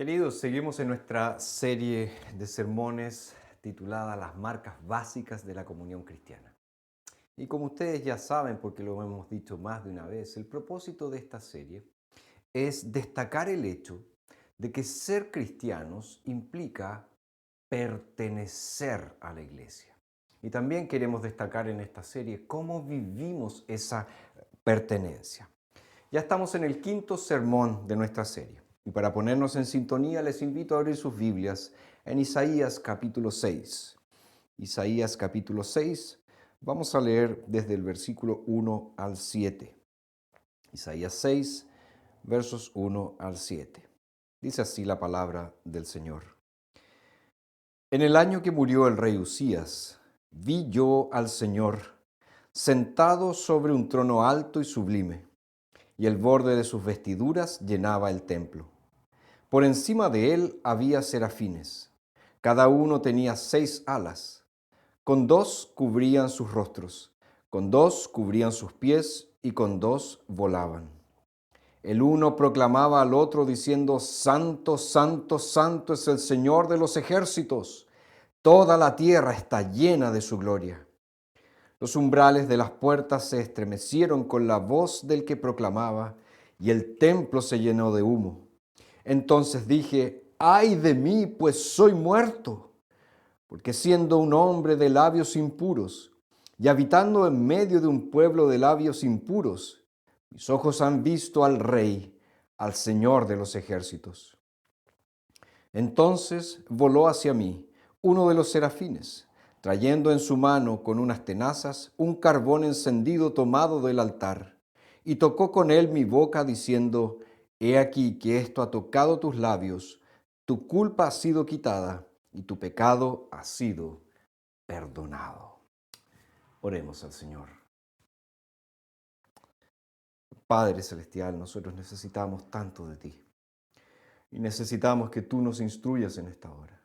Queridos, seguimos en nuestra serie de sermones titulada Las marcas básicas de la comunión cristiana. Y como ustedes ya saben, porque lo hemos dicho más de una vez, el propósito de esta serie es destacar el hecho de que ser cristianos implica pertenecer a la iglesia. Y también queremos destacar en esta serie cómo vivimos esa pertenencia. Ya estamos en el quinto sermón de nuestra serie. Y para ponernos en sintonía, les invito a abrir sus Biblias en Isaías capítulo 6. Isaías capítulo 6, vamos a leer desde el versículo 1 al 7. Isaías 6, versos 1 al 7. Dice así la palabra del Señor. En el año que murió el rey Usías, vi yo al Señor sentado sobre un trono alto y sublime, y el borde de sus vestiduras llenaba el templo. Por encima de él había serafines. Cada uno tenía 6 alas. Con 2 cubrían sus rostros, con 2 cubrían sus pies y con 2 volaban. El uno proclamaba al otro diciendo: Santo, santo, santo es el Señor de los ejércitos. Toda la tierra está llena de su gloria. Los umbrales de las puertas se estremecieron con la voz del que proclamaba, y el templo se llenó de humo. Entonces dije: ¡ay de mí, pues soy muerto! Porque siendo un hombre de labios impuros, y habitando en medio de un pueblo de labios impuros, mis ojos han visto al Rey, al Señor de los ejércitos. Entonces voló hacia mí uno de los serafines, trayendo en su mano con unas tenazas un carbón encendido tomado del altar, y tocó con él mi boca diciendo: He aquí que esto ha tocado tus labios, tu culpa ha sido quitada y tu pecado ha sido perdonado. Oremos al Señor. Padre Celestial, nosotros necesitamos tanto de ti y necesitamos que tú nos instruyas en esta hora.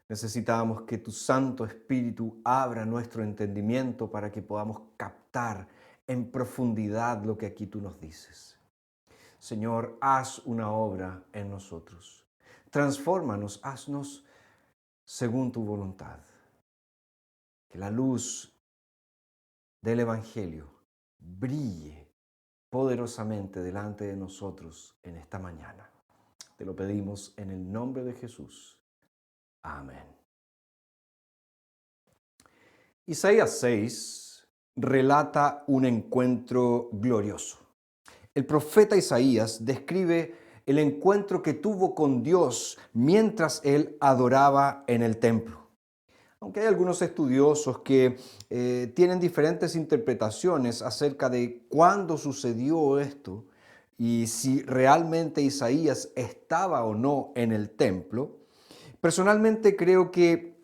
Necesitamos que tu Santo Espíritu abra nuestro entendimiento para que podamos captar en profundidad lo que aquí tú nos dices. Señor, haz una obra en nosotros. Transfórmanos, haznos según tu voluntad. Que la luz del Evangelio brille poderosamente delante de nosotros en esta mañana. Te lo pedimos en el nombre de Jesús. Amén. Isaías 6 relata un encuentro glorioso. El profeta Isaías describe el encuentro que tuvo con Dios mientras él adoraba en el templo. Aunque hay algunos estudiosos que tienen diferentes interpretaciones acerca de cuándo sucedió esto y si realmente Isaías estaba o no en el templo, personalmente creo que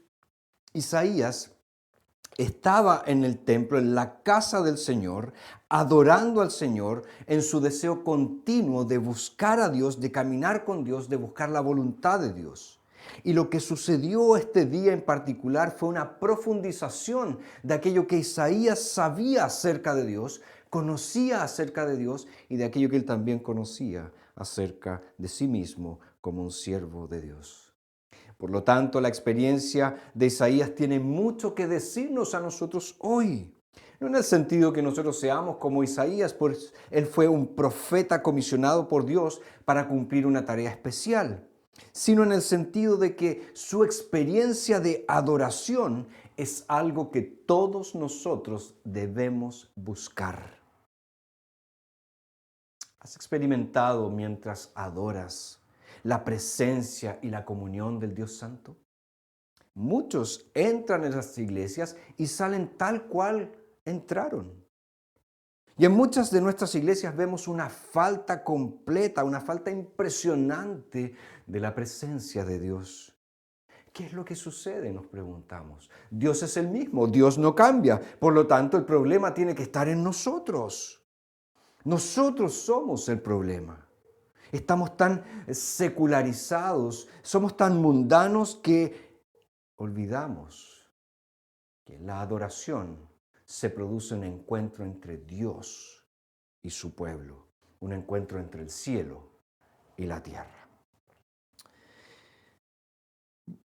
Isaías estaba en el templo, en la casa del Señor, adorando al Señor en su deseo continuo de buscar a Dios, de caminar con Dios, de buscar la voluntad de Dios. Y lo que sucedió este día en particular fue una profundización de aquello que Isaías sabía acerca de Dios, conocía acerca de Dios y de aquello que él también conocía acerca de sí mismo como un siervo de Dios. Por lo tanto, la experiencia de Isaías tiene mucho que decirnos a nosotros hoy. No en el sentido que nosotros seamos como Isaías, pues él fue un profeta comisionado por Dios para cumplir una tarea especial, sino en el sentido de que su experiencia de adoración es algo que todos nosotros debemos buscar. ¿Has experimentado mientras adoras la presencia y la comunión del Dios Santo? Muchos entran en las iglesias y salen tal cual entraron. Y en muchas de nuestras iglesias vemos una falta completa, una falta impresionante de la presencia de Dios. ¿Qué es lo que sucede? Nos preguntamos. Dios es el mismo, Dios no cambia. Por lo tanto, el problema tiene que estar en nosotros. Nosotros somos el problema. Estamos tan secularizados, somos tan mundanos que olvidamos que en la adoración se produce un encuentro entre Dios y su pueblo, un encuentro entre el cielo y la tierra.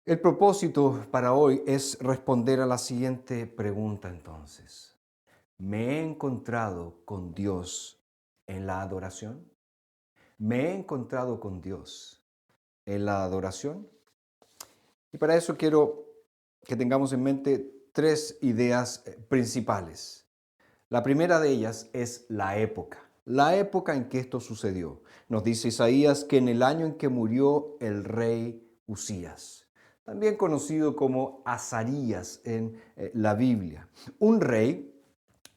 El propósito para hoy es responder a la siguiente pregunta entonces. ¿Me he encontrado con Dios en la adoración? ¿Me he encontrado con Dios en la adoración? Y para eso quiero que tengamos en mente tres ideas principales. La primera de ellas es la época en que esto sucedió. Nos dice Isaías que en el año en que murió el rey Usías, también conocido como Azarías en la Biblia, un rey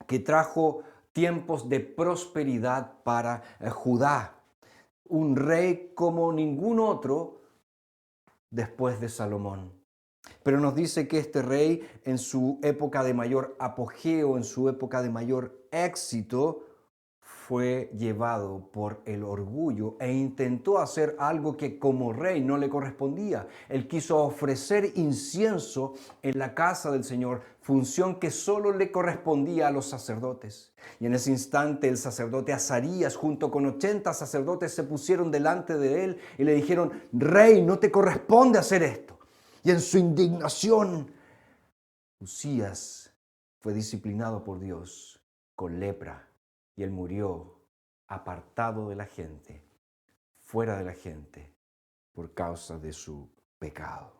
que trajo tiempos de prosperidad para Judá, un rey como ningún otro después de Salomón. Pero nos dice que este rey en su época de mayor apogeo, en su época de mayor éxito, fue llevado por el orgullo e intentó hacer algo que como rey no le correspondía. Él quiso ofrecer incienso en la casa del Señor, función que solo le correspondía a los sacerdotes. Y en ese instante el sacerdote Azarías junto con 80 sacerdotes se pusieron delante de él y le dijeron: Rey, no te corresponde hacer esto. Y en su indignación, Usías fue disciplinado por Dios con lepra y él murió apartado de la gente, fuera de la gente, por causa de su pecado.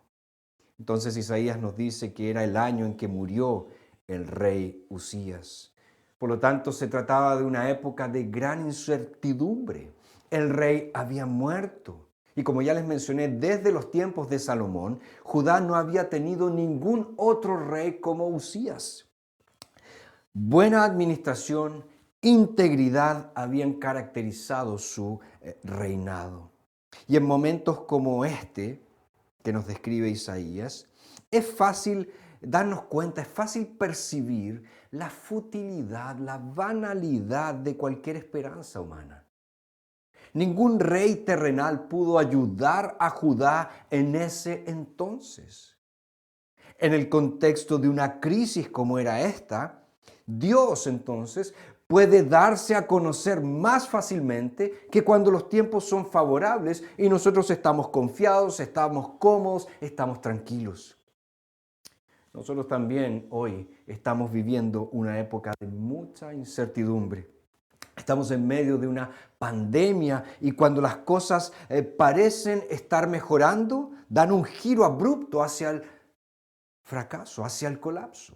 Entonces Isaías nos dice que era el año en que murió el rey Usías. Por lo tanto, se trataba de una época de gran incertidumbre. El rey había muerto. Y como ya les mencioné, desde los tiempos de Salomón, Judá no había tenido ningún otro rey como Usías. Buena administración, integridad habían caracterizado su reinado. Y en momentos como este, que nos describe Isaías, es fácil darnos cuenta, es fácil percibir la futilidad, la banalidad de cualquier esperanza humana. Ningún rey terrenal pudo ayudar a Judá en ese entonces. En el contexto de una crisis como era esta, Dios entonces puede darse a conocer más fácilmente que cuando los tiempos son favorables y nosotros estamos confiados, estamos cómodos, estamos tranquilos. Nosotros también hoy estamos viviendo una época de mucha incertidumbre. Estamos en medio de una pandemia y cuando las cosas parecen estar mejorando, dan un giro abrupto hacia el fracaso, hacia el colapso.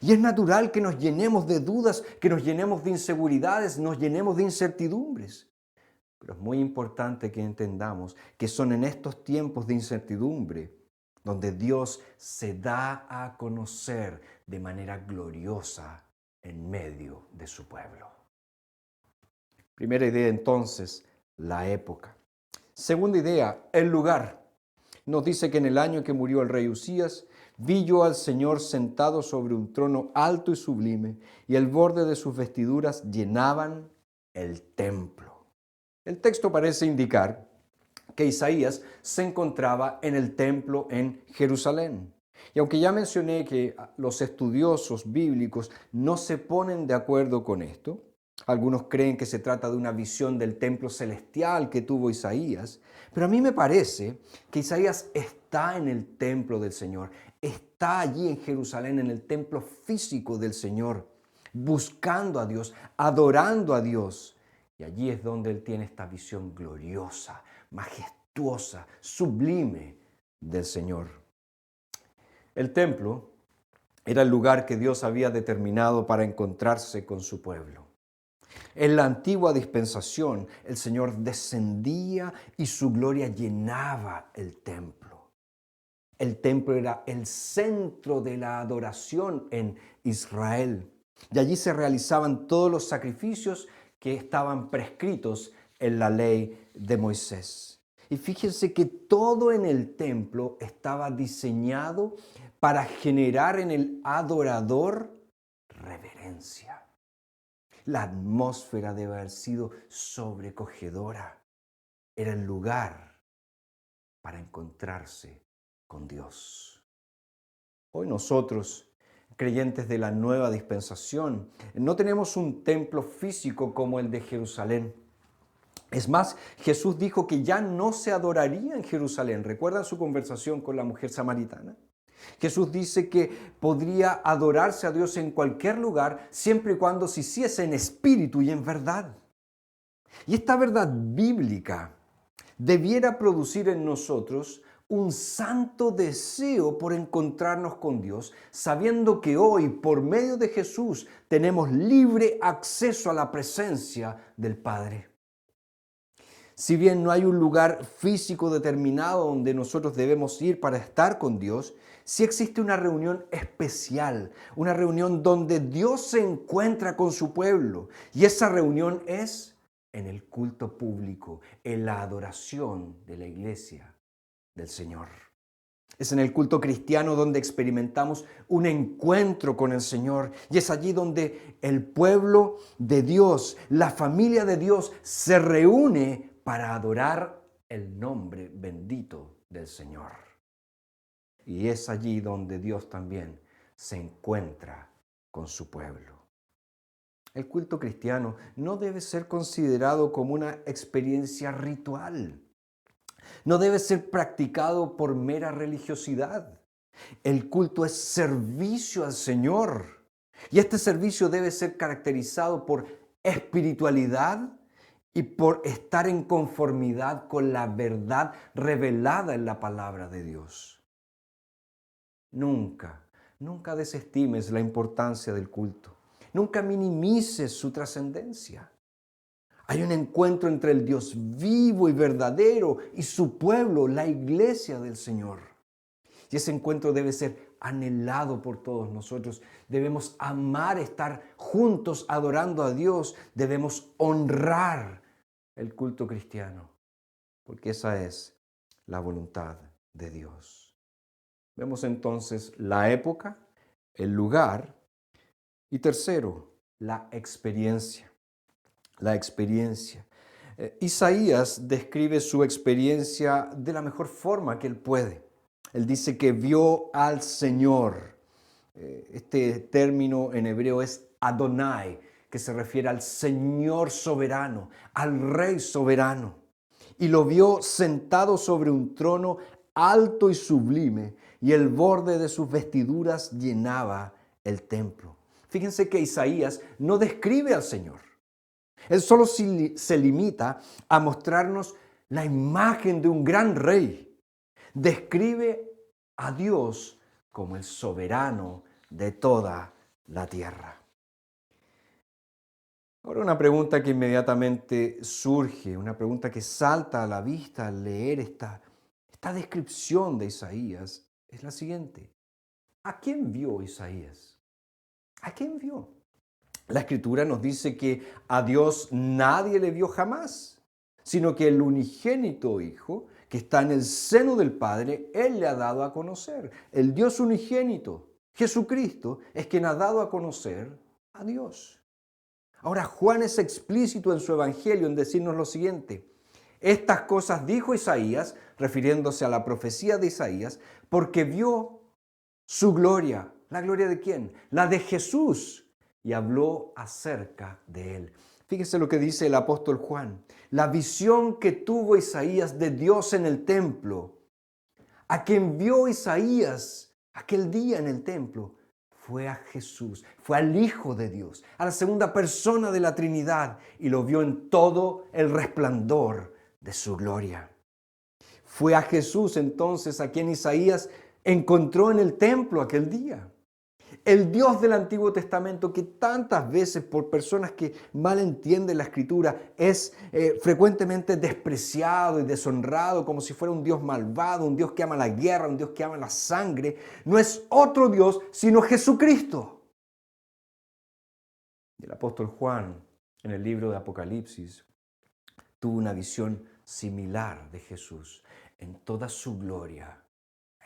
Y es natural que nos llenemos de dudas, que nos llenemos de inseguridades, nos llenemos de incertidumbres. Pero es muy importante que entendamos que son en estos tiempos de incertidumbre donde Dios se da a conocer de manera gloriosa en medio de su pueblo. Primera idea entonces, la época. Segunda idea, el lugar. Nos dice que en el año en que murió el rey Usías, vi yo al Señor sentado sobre un trono alto y sublime, y el borde de sus vestiduras llenaban el templo. El texto parece indicar que Isaías se encontraba en el templo en Jerusalén. Y aunque ya mencioné que los estudiosos bíblicos no se ponen de acuerdo con esto, algunos creen que se trata de una visión del templo celestial que tuvo Isaías, pero a mí me parece que Isaías está en el templo del Señor, está allí en Jerusalén, en el templo físico del Señor, buscando a Dios, adorando a Dios. Y allí es donde él tiene esta visión gloriosa, majestuosa, sublime del Señor. El templo era el lugar que Dios había determinado para encontrarse con su pueblo. En la antigua dispensación, el Señor descendía y su gloria llenaba el templo. El templo era el centro de la adoración en Israel. Y allí se realizaban todos los sacrificios que estaban prescritos en la ley de Moisés. Y fíjense que todo en el templo estaba diseñado para generar en el adorador reverencia. La atmósfera debe haber sido sobrecogedora. Era el lugar para encontrarse con Dios. Hoy nosotros, creyentes de la nueva dispensación, no tenemos un templo físico como el de Jerusalén. Es más, Jesús dijo que ya no se adoraría en Jerusalén. ¿Recuerdan su conversación con la mujer samaritana? Jesús dice que podría adorarse a Dios en cualquier lugar siempre y cuando se hiciese en espíritu y en verdad. Y esta verdad bíblica debiera producir en nosotros un santo deseo por encontrarnos con Dios, sabiendo que hoy, por medio de Jesús, tenemos libre acceso a la presencia del Padre. Si bien no hay un lugar físico determinado donde nosotros debemos ir para estar con Dios, sí existe una reunión especial, una reunión donde Dios se encuentra con su pueblo. Y esa reunión es en el culto público, en la adoración de la iglesia del Señor. Es en el culto cristiano donde experimentamos un encuentro con el Señor. Y es allí donde el pueblo de Dios, la familia de Dios, se reúne para adorar el nombre bendito del Señor. Y es allí donde Dios también se encuentra con su pueblo. El culto cristiano no debe ser considerado como una experiencia ritual. No debe ser practicado por mera religiosidad. El culto es servicio al Señor. Y este servicio debe ser caracterizado por espiritualidad y por estar en conformidad con la verdad revelada en la palabra de Dios. Nunca desestimes la importancia del culto. Nunca minimices su trascendencia. Hay un encuentro entre el Dios vivo y verdadero y su pueblo, la iglesia del Señor. Y ese encuentro debe ser anhelado por todos nosotros. Debemos amar estar juntos adorando a Dios. Debemos honrar el culto cristiano, porque esa es la voluntad de Dios. Vemos entonces la época, el lugar y tercero, la experiencia. La experiencia. Isaías describe su experiencia de la mejor forma que él puede. Él dice que vio al Señor. Este término en hebreo es Adonai, que se refiere al Señor soberano, al Rey soberano. Y lo vio sentado sobre un trono alto y sublime, y el borde de sus vestiduras llenaba el templo. Fíjense que Isaías no describe al Señor. Él solo se limita a mostrarnos la imagen de un gran rey. Describe a Dios como el soberano de toda la tierra. Ahora una pregunta que inmediatamente surge, una pregunta que salta a la vista al leer esta descripción de Isaías, es la siguiente. ¿A quién vio Isaías? ¿A quién vio? La Escritura nos dice que a Dios nadie le vio jamás, sino que el unigénito Hijo, que está en el seno del Padre, Él le ha dado a conocer. El Dios unigénito, Jesucristo, es quien ha dado a conocer a Dios. Ahora, Juan es explícito en su Evangelio en decirnos lo siguiente. Estas cosas dijo Isaías, refiriéndose a la profecía de Isaías, porque vio su gloria. ¿La gloria de quién? La de Jesús. Y habló acerca de él. Fíjese lo que dice el apóstol Juan. La visión que tuvo Isaías de Dios en el templo, a quien vio Isaías aquel día en el templo, fue a Jesús, fue al Hijo de Dios, a la segunda persona de la Trinidad, y lo vio en todo el resplandor de su gloria. Fue a Jesús entonces a quien Isaías encontró en el templo aquel día. El Dios del Antiguo Testamento, que tantas veces por personas que mal entienden la Escritura es frecuentemente despreciado y deshonrado como si fuera un Dios malvado, un Dios que ama la guerra, un Dios que ama la sangre, no es otro Dios sino Jesucristo. El apóstol Juan, en el libro de Apocalipsis, tuvo una visión similar de Jesús en toda su gloria,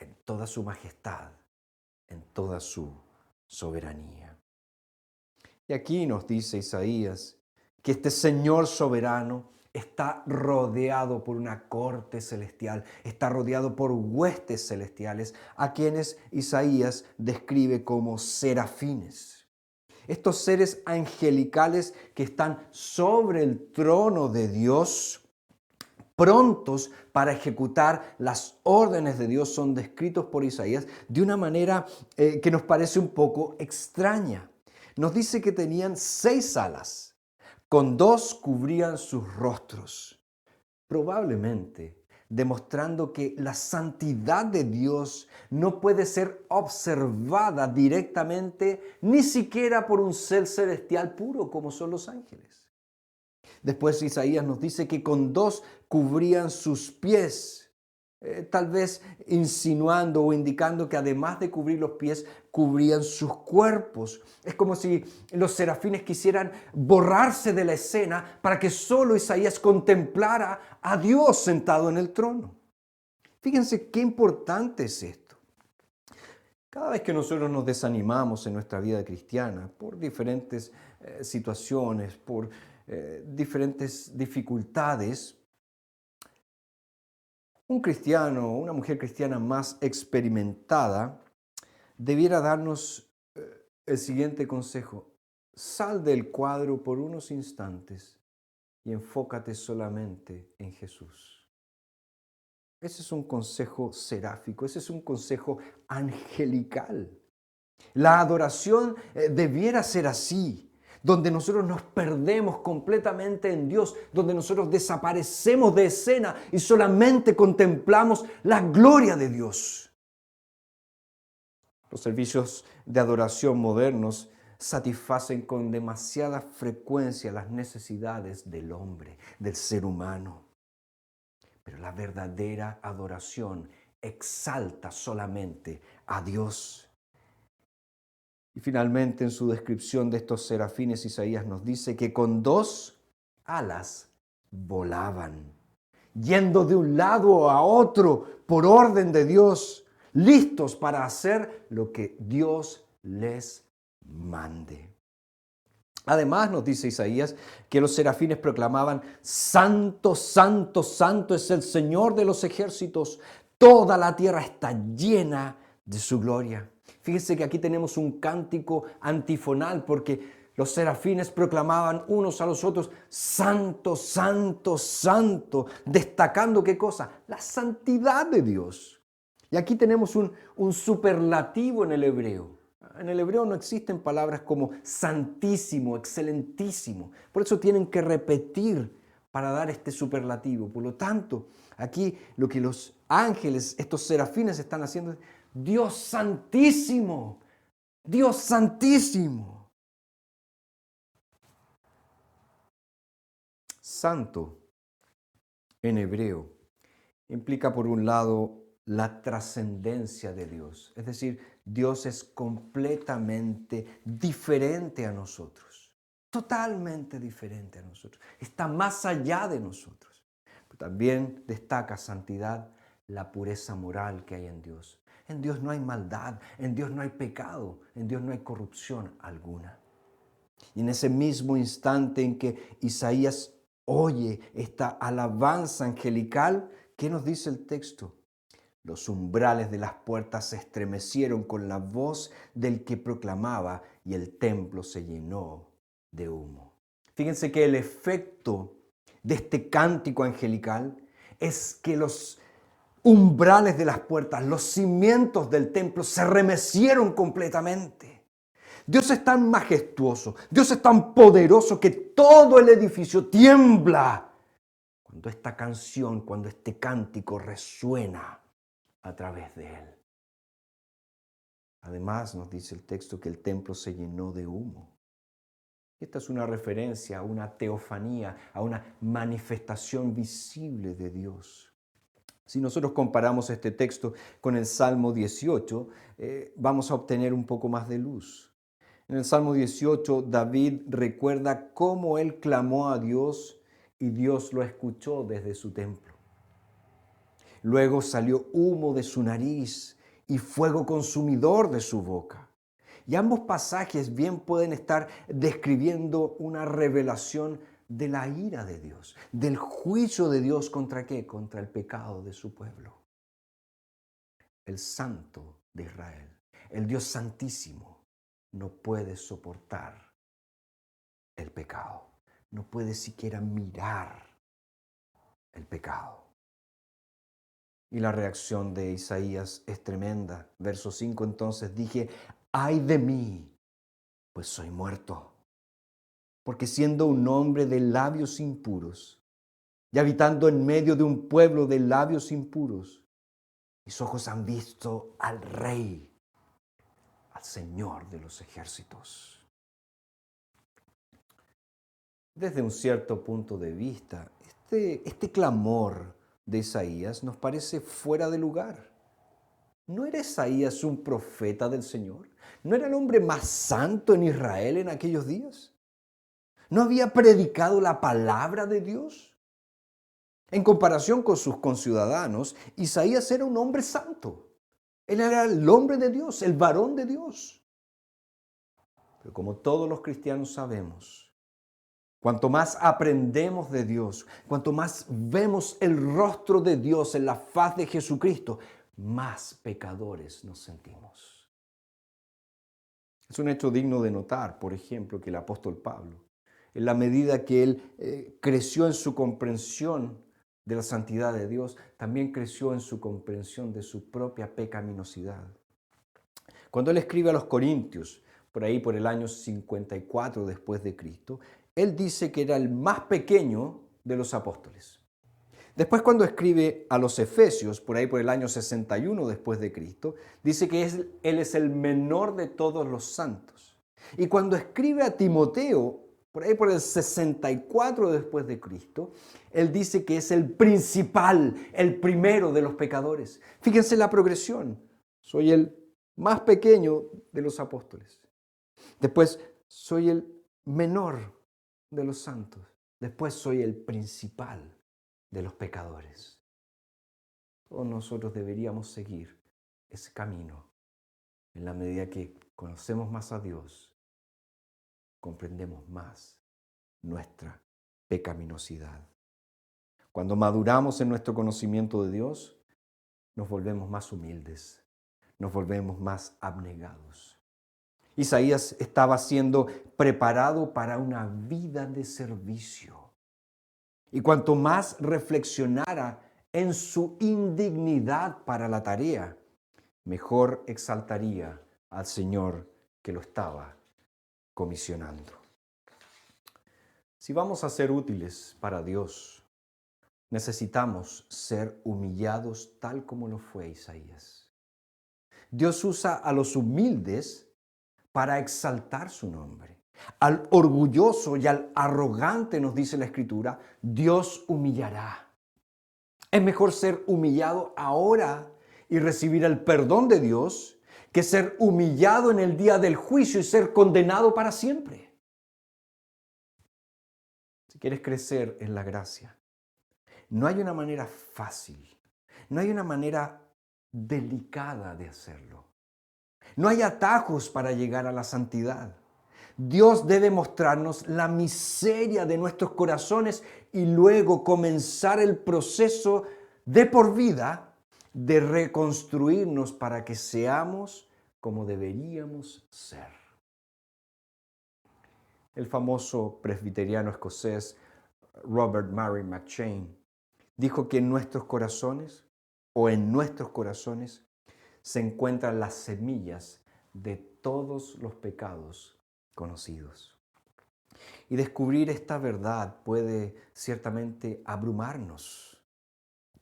en toda su majestad, en toda su soberanía. Y aquí nos dice Isaías que este Señor soberano está rodeado por una corte celestial, está rodeado por huestes celestiales, a quienes Isaías describe como serafines. Estos seres angelicales que están sobre el trono de Dios, prontos para ejecutar las órdenes de Dios, son descritos por Isaías de una manera que nos parece un poco extraña. Nos dice que tenían 6 alas, con 2 cubrían sus rostros, probablemente demostrando que la santidad de Dios no puede ser observada directamente ni siquiera por un ser celestial puro como son los ángeles. Después Isaías nos dice que con 2 cubrían sus pies, tal vez insinuando o indicando que además de cubrir los pies, cubrían sus cuerpos. Es como si los serafines quisieran borrarse de la escena para que solo Isaías contemplara a Dios sentado en el trono. Fíjense qué importante es esto. Cada vez que nosotros nos desanimamos en nuestra vida cristiana por diferentes situaciones, por diferentes dificultades, un cristiano o una mujer cristiana más experimentada debiera darnos el siguiente consejo. Sal del cuadro por unos instantes y enfócate solamente en Jesús. Ese es un consejo seráfico, ese es un consejo angelical. La adoración debiera ser así, donde nosotros nos perdemos completamente en Dios, donde nosotros desaparecemos de escena y solamente contemplamos la gloria de Dios. Los servicios de adoración modernos satisfacen con demasiada frecuencia las necesidades del hombre, del ser humano. Pero la verdadera adoración exalta solamente a Dios. Y finalmente, en su descripción de estos serafines, Isaías nos dice que con 2 alas volaban, yendo de un lado a otro por orden de Dios, listos para hacer lo que Dios les mande. Además, nos dice Isaías que los serafines proclamaban: Santo, santo, santo es el Señor de los ejércitos, toda la tierra está llena de su gloria. Fíjense que aquí tenemos un cántico antifonal porque los serafines proclamaban unos a los otros: Santo, santo, santo, destacando ¿qué cosa? La santidad de Dios. Y aquí tenemos un superlativo en el hebreo. En el hebreo no existen palabras como santísimo, excelentísimo. Por eso tienen que repetir para dar este superlativo. Por lo tanto, aquí lo que los ángeles, estos serafines, están haciendo es: Dios santísimo, Dios santísimo. Santo en hebreo implica, por un lado, la trascendencia de Dios. Es decir, Dios es completamente diferente a nosotros, totalmente diferente a nosotros. Está más allá de nosotros. Pero también destaca santidad, la pureza moral que hay en Dios. En Dios no hay maldad, en Dios no hay pecado, en Dios no hay corrupción alguna. Y en ese mismo instante en que Isaías oye esta alabanza angelical, ¿qué nos dice el texto? Los umbrales de las puertas se estremecieron con la voz del que proclamaba y el templo se llenó de humo. Fíjense que el efecto de este cántico angelical es que los umbrales de las puertas, los cimientos del templo se remecieron completamente. Dios es tan majestuoso, Dios es tan poderoso que todo el edificio tiembla cuando esta canción, cuando este cántico resuena a través de él. Además, nos dice el texto que el templo se llenó de humo. Esta es una referencia a una teofanía, a una manifestación visible de Dios. Si nosotros comparamos este texto con el Salmo 18, vamos a obtener un poco más de luz. En el Salmo 18, David recuerda cómo él clamó a Dios y Dios lo escuchó desde su templo. Luego salió humo de su nariz y fuego consumidor de su boca. Y ambos pasajes bien pueden estar describiendo una revelación de la ira de Dios, del juicio de Dios ¿contra qué? Contra el pecado de su pueblo. El Santo de Israel, el Dios Santísimo, no puede soportar el pecado. No puede siquiera mirar el pecado. Y la reacción de Isaías es tremenda. Verso 5, entonces dije, ¡ay de mí! Pues soy muerto. Porque siendo un hombre de labios impuros y habitando en medio de un pueblo de labios impuros, mis ojos han visto al Rey, al Señor de los ejércitos. Desde un cierto punto de vista, este clamor de Isaías nos parece fuera de lugar. ¿No era Isaías un profeta del Señor? ¿No era el hombre más santo en Israel en aquellos días? ¿No había predicado la palabra de Dios? En comparación con sus conciudadanos, Isaías era un hombre santo. Él era el hombre de Dios, el varón de Dios. Pero como todos los cristianos sabemos, cuanto más aprendemos de Dios, cuanto más vemos el rostro de Dios en la faz de Jesucristo, más pecadores nos sentimos. Es un hecho digno de notar, por ejemplo, que el apóstol Pablo, en la medida que él creció en su comprensión de la santidad de Dios, también creció en su comprensión de su propia pecaminosidad. Cuando él escribe a los Corintios, por ahí por el año 54 después de Cristo, él dice que era el más pequeño de los apóstoles. Después, cuando escribe a los Efesios, por ahí por el año 61 después de Cristo, dice que él es el menor de todos los santos. Y cuando escribe a Timoteo, por ahí por el 64 después de Cristo, él dice que es el principal, el primero de los pecadores. Fíjense la progresión. Soy el más pequeño de los apóstoles. Después, soy el menor de los santos. Después, soy el principal de los pecadores. Todos nosotros deberíamos seguir ese camino en la medida que conocemos más a Dios, comprendemos más nuestra pecaminosidad. Cuando maduramos en nuestro conocimiento de Dios, nos volvemos más humildes, nos volvemos más abnegados. Isaías estaba siendo preparado para una vida de servicio. Y cuanto más reflexionara en su indignidad para la tarea, mejor exaltaría al Señor que lo estaba comisionando. Si vamos a ser útiles para Dios, necesitamos ser humillados tal como lo fue Isaías. Dios usa a los humildes para exaltar su nombre. Al orgulloso y al arrogante, nos dice la Escritura, Dios humillará. Es mejor ser humillado ahora y recibir el perdón de Dios que ser humillado en el día del juicio y ser condenado para siempre. Si quieres crecer en la gracia, no hay una manera fácil, no hay una manera delicada de hacerlo. No hay atajos para llegar a la santidad. Dios debe mostrarnos la miseria de nuestros corazones y luego comenzar el proceso de por vida de reconstruirnos para que seamos como deberíamos ser. El famoso presbiteriano escocés Robert Murray McCheyne dijo que en nuestros corazones se encuentran las semillas de todos los pecados conocidos. Y descubrir esta verdad puede ciertamente abrumarnos,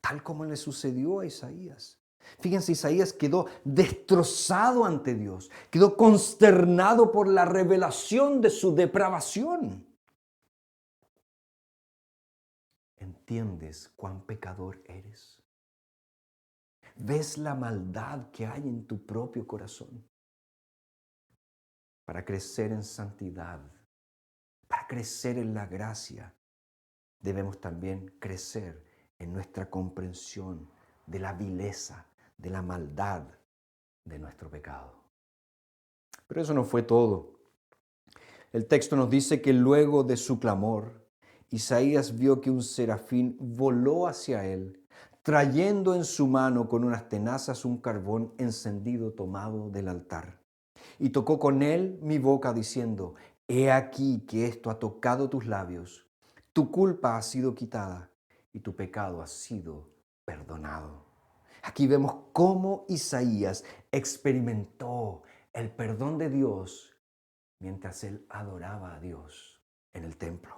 tal como le sucedió a Isaías. Fíjense, Isaías quedó destrozado ante Dios, quedó consternado por la revelación de su depravación. ¿Entiendes cuán pecador eres? ¿Ves la maldad que hay en tu propio corazón? Para crecer en santidad, para crecer en la gracia, debemos también crecer en nuestra comprensión de la vileza, de la maldad de nuestro pecado. Pero eso no fue todo. El texto nos dice que luego de su clamor, Isaías vio que un serafín voló hacia él, trayendo en su mano con unas tenazas un carbón encendido tomado del altar. y tocó con él mi boca diciendo, he aquí que esto ha tocado tus labios, tu culpa ha sido quitada y tu pecado ha sido perdonado. Aquí vemos cómo Isaías experimentó el perdón de Dios mientras él adoraba a Dios en el templo.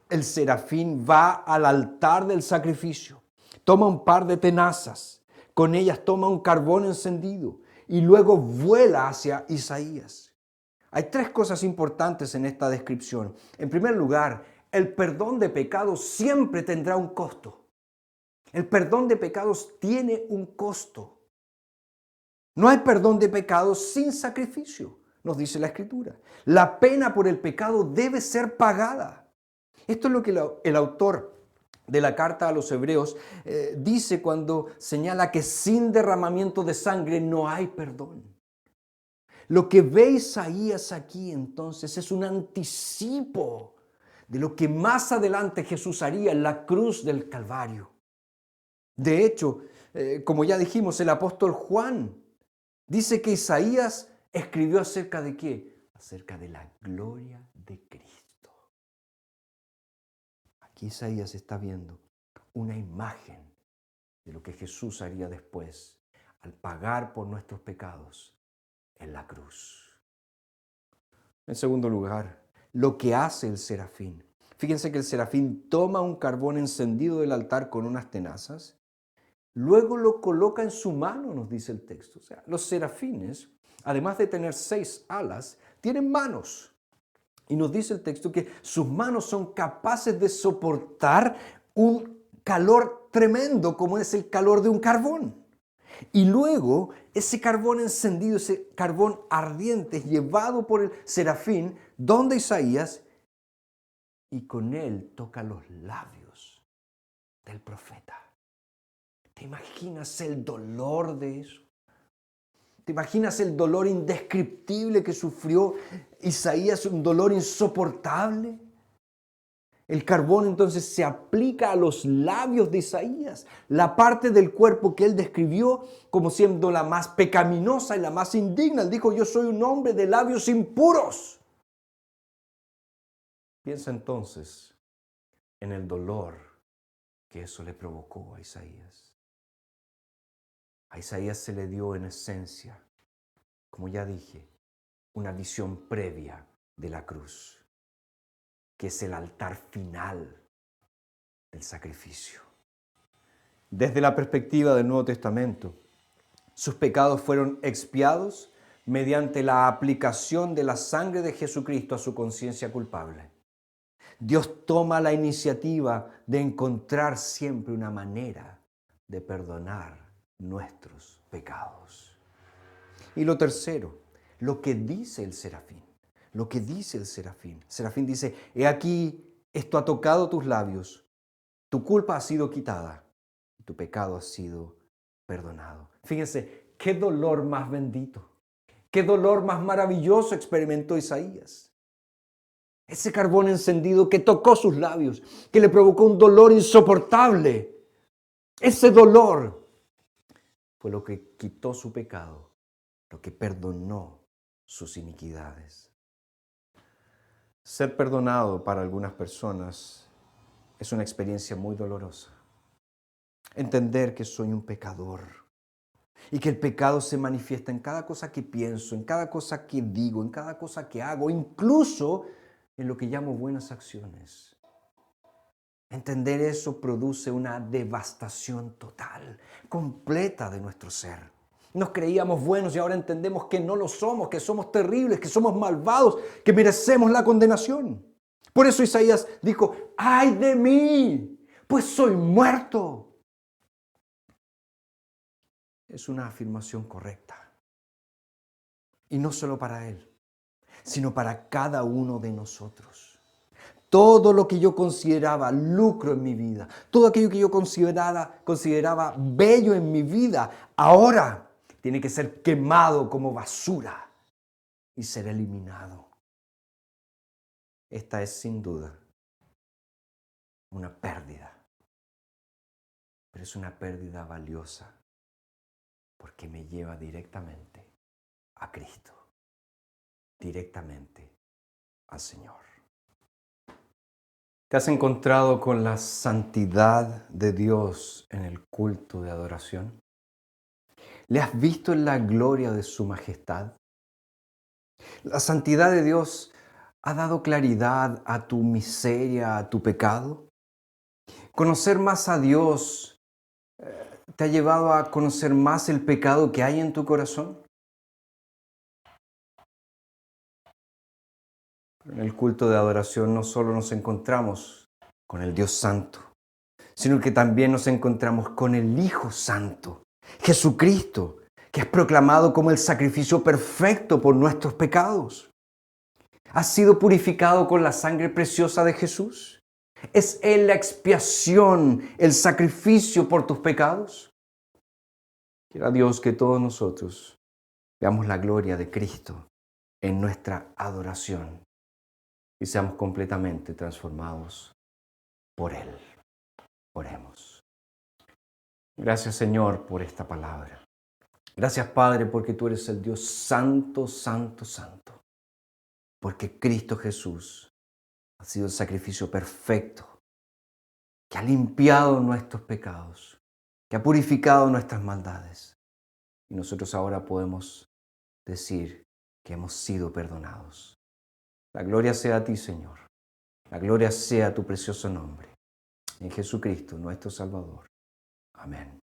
El serafín va al altar del sacrificio, toma un par de tenazas, con ellas toma un carbón encendido y luego vuela hacia Isaías. Hay tres cosas importantes en esta descripción. En primer lugar, el perdón de pecados siempre tendrá un costo. El perdón de pecados tiene un costo. No hay perdón de pecados sin sacrificio, nos dice la Escritura. La pena por el pecado debe ser pagada. Esto es lo que el autor de la carta a los Hebreos dice cuando señala que sin derramamiento de sangre no hay perdón. Lo que ve Isaías aquí entonces es un anticipo de lo que más adelante Jesús haría en la cruz del Calvario. De hecho, como ya dijimos, el apóstol Juan dice que Isaías escribió acerca de ¿qué? Acerca de la gloria de Cristo. Aquí Isaías está viendo una imagen de lo que Jesús haría después al pagar por nuestros pecados en la cruz. En segundo lugar, lo que hace el serafín. Fíjense que el serafín toma un carbón encendido del altar con unas tenazas, luego lo coloca en su mano, nos dice el texto. O sea, los serafines, además de tener 6 alas, tienen manos. Y nos dice el texto que sus manos son capaces de soportar un calor tremendo como es el calor de un carbón. Y luego ese carbón encendido, ese carbón ardiente es llevado por el serafín donde Isaías y con él toca los labios del profeta. ¿Te imaginas el dolor de eso? ¿Te imaginas el dolor indescriptible que sufrió Isaías, un dolor insoportable? El carbón entonces se aplica a los labios de Isaías, la parte del cuerpo que él describió como siendo la más pecaminosa y la más indigna. Él dijo, yo soy un hombre de labios impuros. Piensa entonces en el dolor que eso le provocó a Isaías. A Isaías se le dio en esencia, como ya dije, una visión previa de la cruz, que es el altar final del sacrificio. Desde la perspectiva del Nuevo Testamento, sus pecados fueron expiados mediante la aplicación de la sangre de Jesucristo a su conciencia culpable. Dios toma la iniciativa de encontrar siempre una manera de perdonar nuestros pecados. Y lo tercero, lo que dice el serafín. Lo que dice el serafín. El serafín dice, he aquí, esto ha tocado tus labios, tu culpa ha sido quitada, y tu pecado ha sido perdonado. Fíjense, qué dolor más bendito, qué dolor más maravilloso experimentó Isaías. Ese carbón encendido que tocó sus labios, que le provocó un dolor insoportable. Ese dolor fue lo que quitó su pecado, lo que perdonó sus iniquidades. Ser perdonado para algunas personas es una experiencia muy dolorosa. Entender que soy un pecador y que el pecado se manifiesta en cada cosa que pienso, en cada cosa que digo, en cada cosa que hago, incluso en lo que llamo buenas acciones. Entender eso produce una devastación total, completa de nuestro ser. Nos creíamos buenos y ahora entendemos que no lo somos, que somos terribles, que somos malvados, que merecemos la condenación. Por eso Isaías dijo, ¡ay de mí! Pues soy muerto. Es una afirmación correcta. Y no solo para él, sino para cada uno de nosotros. Todo lo que yo consideraba lucro en mi vida, todo aquello que yo consideraba bello en mi vida, ahora tiene que ser quemado como basura y ser eliminado. Esta es sin duda una pérdida, pero es una pérdida valiosa porque me lleva directamente a Cristo. directamente al Señor. ¿Te has encontrado con la santidad de Dios en el culto de adoración? ¿Le has visto en la gloria de su majestad? La santidad de Dios ha dado claridad a tu miseria, a tu pecado. Conocer más a Dios te ha llevado a conocer más el pecado que hay en tu corazón. En el culto de adoración no solo nos encontramos con el Dios Santo, sino que también nos encontramos con el Hijo Santo, Jesucristo, que es proclamado como el sacrificio perfecto por nuestros pecados. ¿Has sido purificado con la sangre preciosa de Jesús? ¿Es Él la expiación, el sacrificio por tus pecados? Quiera Dios que todos nosotros veamos la gloria de Cristo en nuestra adoración y seamos completamente transformados por Él. Oremos. Gracias, Señor, por esta palabra. Gracias, Padre, porque tú eres el Dios santo, santo, santo. Porque Cristo Jesús ha sido el sacrificio perfecto que ha limpiado nuestros pecados, que ha purificado nuestras maldades. Y nosotros ahora podemos decir que hemos sido perdonados. La gloria sea a ti, Señor. La gloria sea a tu precioso nombre. En Jesucristo, nuestro Salvador. Amén.